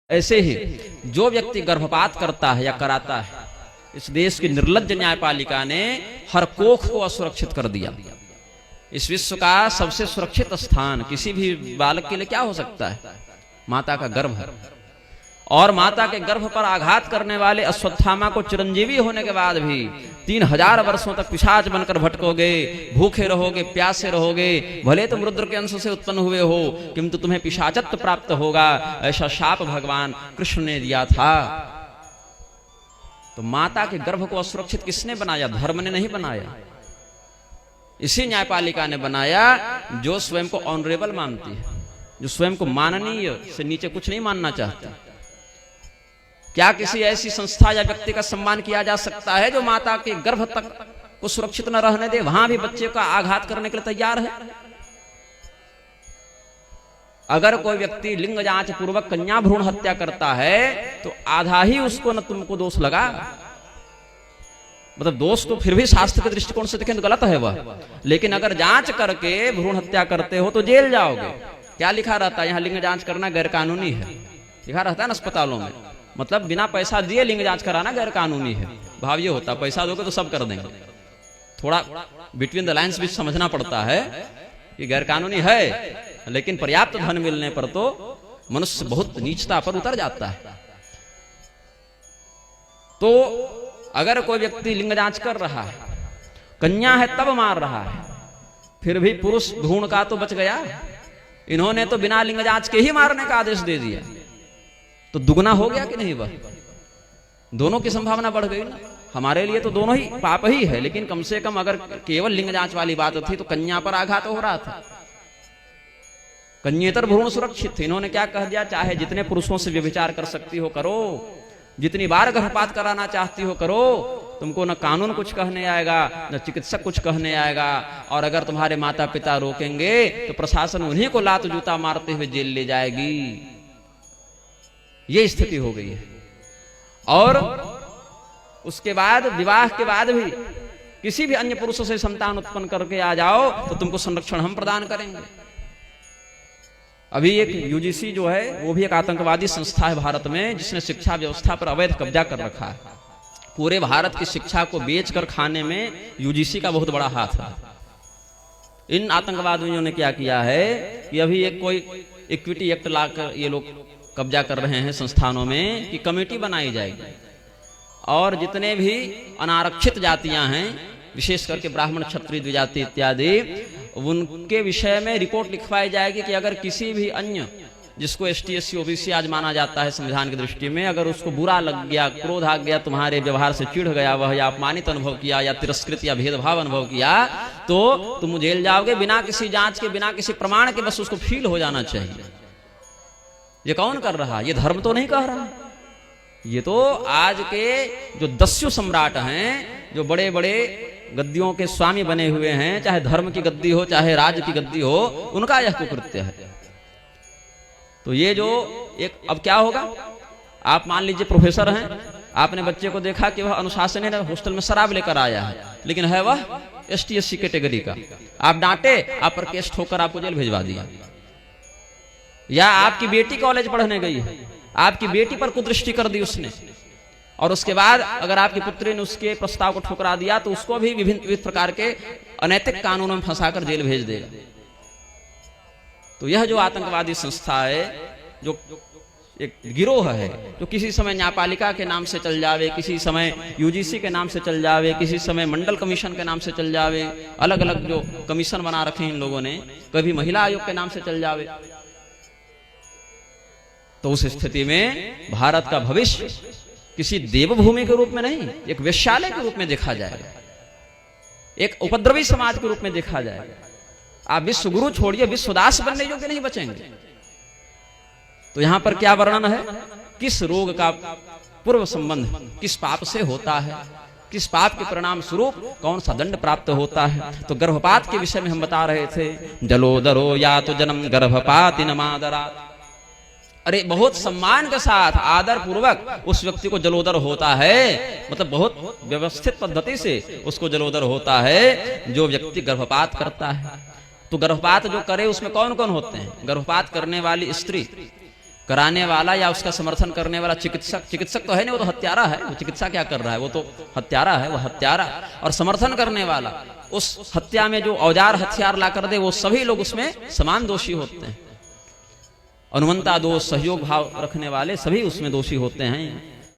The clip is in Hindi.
ऐसे ही जो व्यक्ति गर्भपात करता है या कराता है, इस देश की निर्लज्ज न्यायपालिका ने हर कोख को असुरक्षित कर दिया। इस विश्व का सबसे सुरक्षित स्थान किसी भी बालक के लिए क्या हो सकता है? माता का गर्भ। और माता के गर्भ पर आघात करने वाले अश्वत्थामा को चिरंजीवी होने के बाद भी 3000 वर्षों तक पिशाच बनकर भटकोगे, भूखे रहोगे, प्यासे रहोगे, भले तुम रुद्र के अंश से उत्पन्न हुए हो किंतु तुम्हें पिशाचत्व प्राप्त होगा, ऐसा शाप भगवान कृष्ण ने दिया था। तो माता के गर्भ को असुरक्षित किसने बनाया? धर्म ने नहीं बनाया, इसी न्यायपालिका ने बनाया जो स्वयं को ऑनरेबल मानती है, जो स्वयं को माननीय से नीचे कुछ नहीं मानना चाहती। क्या किसी ऐसी संस्था या व्यक्ति का सम्मान किया जा सकता है जो माता के गर्भ तक को सुरक्षित न रहने दे, वहां भी बच्चे का आघात करने के लिए तैयार है? अगर कोई व्यक्ति लिंग जांच पूर्वक कन्या भ्रूण हत्या करता है तो आधा ही उसको न तुमको दोष लगा, मतलब दोष तो फिर भी शास्त्र के दृष्टिकोण से देखें तो गलत है वह, लेकिन अगर जांच करके भ्रूण हत्या करते हो तो जेल जाओगे। क्या लिखा रहता है? यहाँ लिंग जांच करना गैर कानूनी है, लिखा रहता है ना अस्पतालों में। मतलब बिना पैसा दिए लिंग जांच कराना गैर कानूनी है। भाव ये होता, पैसा दोगे तो सब कर देंगे। थोड़ा बिटवीन द लाइन्स भी समझना पड़ता है कि गैर कानूनी है, लेकिन पर्याप्त धन मिलने पर तो मनुष्य बहुत नीचता पर उतर जाता है। तो अगर कोई व्यक्ति लिंग जांच कर रहा है, कन्या है तब मार रहा है, फिर भी पुरुष भ्रूण का तो बच गया। इन्होंने तो बिना लिंग जांच के ही मारने का आदेश दे दिया, तो दुगना हो गया कि नहीं? वह दोनों की संभावना बढ़ गई ना। हमारे लिए तो दोनों ही पाप ही है, लेकिन कम से कम अगर केवल लिंग जांच वाली बात थी तो कन्या पर आघात हो रहा था, कन्येतर भ्रूण सुरक्षित थे। इन्होंने क्या कह दिया? चाहे जितने पुरुषों से व्यभिचार कर सकती हो करो, जितनी बार गर्भपात कराना चाहती हो करो, तुमको न कानून कुछ कहने आएगा न चिकित्सक कुछ कहने आएगा। और अगर तुम्हारे माता पिता रोकेंगे तो प्रशासन उन्हीं को लात जूता मारते हुए जेल ले जाएगी। ये स्थिति हो गई है। और उसके बाद विवाह के बाद भी किसी भी अन्य पुरुषों से संतान उत्पन्न करके आ जाओ तो तुमको संरक्षण हम प्रदान करेंगे। अभी एक यूजीसी जो है वो भी एक आतंकवादी संस्था है भारत में, जिसने शिक्षा व्यवस्था पर अवैध कब्जा कर रखा है। पूरे भारत की शिक्षा को बेचकर खाने में यूजीसी का बहुत बड़ा हाथ है। इन आतंकवादियों ने क्या किया है कि अभी एक कोई इक्विटी एक्ट लाकर ये लोग कब्जा कर रहे हैं संस्थानों में कि कमेटी बनाई जाएगी और जितने भी अनारक्षित जातियां हैं, विशेष करके ब्राह्मण, क्षत्रिय, द्विजाति इत्यादि, उनके विषय में रिपोर्ट लिखवाई जाएगी कि अगर किसी भी अन्य जिसको एसटी, एससी, ओबीसी आज माना जाता है संविधान की दृष्टि में, अगर उसको बुरा लग गया, क्रोध आ गया, तुम्हारे व्यवहार से चिढ़ गया वह, या अपमानित अनुभव किया या तिरस्कृत या भेदभाव अनुभव किया, तो तुम जेल जाओगे बिना किसी जांच के, बिना किसी प्रमाण के। बस उसको फील हो जाना चाहिए। ये कौन कर रहा? ये धर्म तो नहीं कह रहा। ये तो आज के जो दस्यु सम्राट हैं, जो बड़े बड़े गद्दियों के स्वामी बने हुए हैं, चाहे धर्म की गद्दी हो चाहे राज की गद्दी हो, उनका यह कुकृत्य है। तो ये जो एक, अब क्या होगा? आप मान लीजिए प्रोफेसर हैं, आपने बच्चे को देखा कि वह अनुशासन है, हॉस्टल में शराब लेकर आया है, लेकिन है वह एसटी, एससी कैटेगरी का। आप डांटे, आप पर केस ठोकर आपको जेल भिजवा दिया। या आपकी बेटी कॉलेज पढ़ने गई है, आपकी बेटी पर कुदृष्टि कर दी उसने, और उसके बाद अगर आपकी पुत्री ने उसके प्रस्ताव को ठुकरा दिया तो उसको भी विभिन्न प्रकार के अनैतिक कानूनों में फंसाकर जेल भेज देगा। तो यह जो आतंकवादी संस्था है, जो एक गिरोह है, जो किसी समय न्यायपालिका के नाम से चल जावे, किसी समय यूजीसी के नाम से चल जावे, किसी समय मंडल कमीशन के नाम से चल जावे, अलग अलग जो कमीशन बना रखे हैं इन लोगों ने, कभी महिला आयोग के नाम से चल जावे, तो उस स्थिति में भारत का भविष्य किसी देवभूमि के रूप में नहीं, एक वेश्यालय के रूप में देखा जाएगा, एक उपद्रवी समाज के रूप में देखा जाएगा। आप विश्व गुरु छोड़िए, विश्वदास बनने योग्य नहीं बचेंगे। तो यहां पर क्या वर्णन है? किस रोग का पूर्व संबंध किस पाप से होता है, किस पाप के परिणाम स्वरूप कौन सा दंड प्राप्त होता है। तो गर्भपात के विषय में हम बता रहे थे, जलोदरो या तो जन्म गर्भपाति न मादरा। अरे बहुत सम्मान के साथ, आदर पूर्वक उस व्यक्ति को जलोदर होता है, मतलब बहुत व्यवस्थित पद्धति से उसको जलोदर होता है जो व्यक्ति गर्भपात करता है। तो गर्भपात जो करे उसमें कौन कौन होते हैं? गर्भपात करने वाली स्त्री कराने वाला या उसका समर्थन करने वाला चिकित्सक तो है नहीं, वो तो हत्यारा है। वो चिकित्सा क्या कर रहा है, वो तो हत्यारा है, वो हत्यारा। और समर्थन करने वाला, उस हत्या में जो औजार हथियार ला कर दे, वो सभी लोग उसमें समान दोषी होते हैं। अनुमंता दोष, सहयोग भाव रखने वाले सभी उसमें दोषी होते हैं।